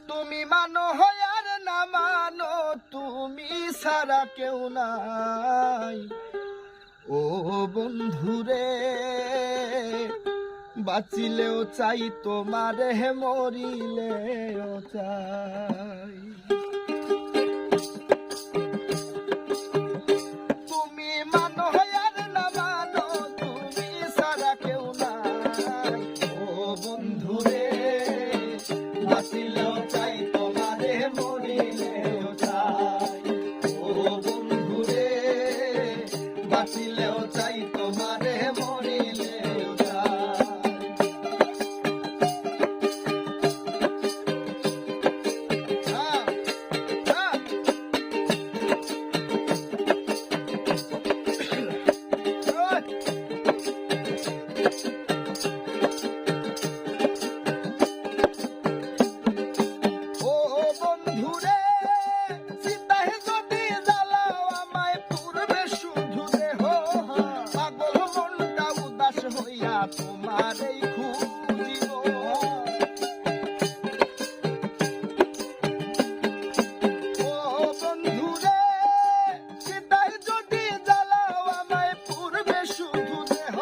তুমি মানো আর না মানো, তুমি ছাড়া কেউ নাই। ও বন্ধুরে বাঁচিলেও চাই তোমারে, মরিলেও চাই। তুমি মানো আর না মানো, তুমি ছাড়া কেউ নাই। ও বন্ধুরে বাঁচিলেও চাই তোমারে, মরিলেও চাই। ও বন্ধুরে বাঁচিলেও চাই তোমারে, মরিলেও চাই। তোমার এই খুঁজিব, ও বন্ধুরে চিন্তায় যদি জ্বালাও আমায় পূর্বে শুধু দেহ,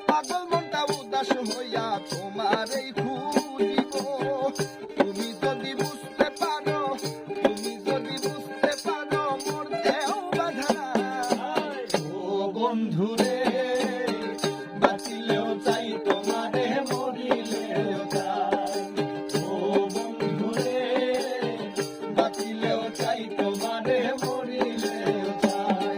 পাগল মনটা উদাস হইয়া তোমার এই খুঁজিব। তুমি যদি বুঝতে পারো, তুমি যদি বুঝতে পারো, মরতেও বাধা নাই। ও বন্ধুরে বাঁচিলেও চাই তোমারে, মরিলেও চাই। ও বন্ধুরে বাঁচিলেও চাই তোমারে, মরিলেও চাই।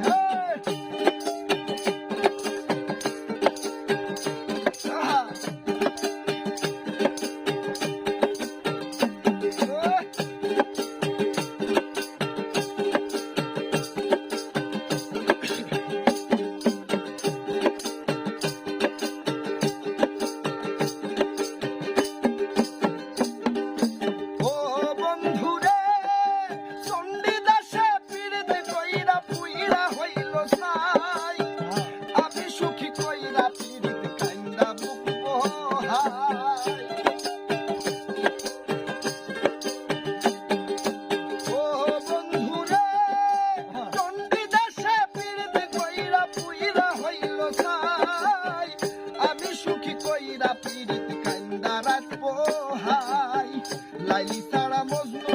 লাইলি ছাড়া মজনু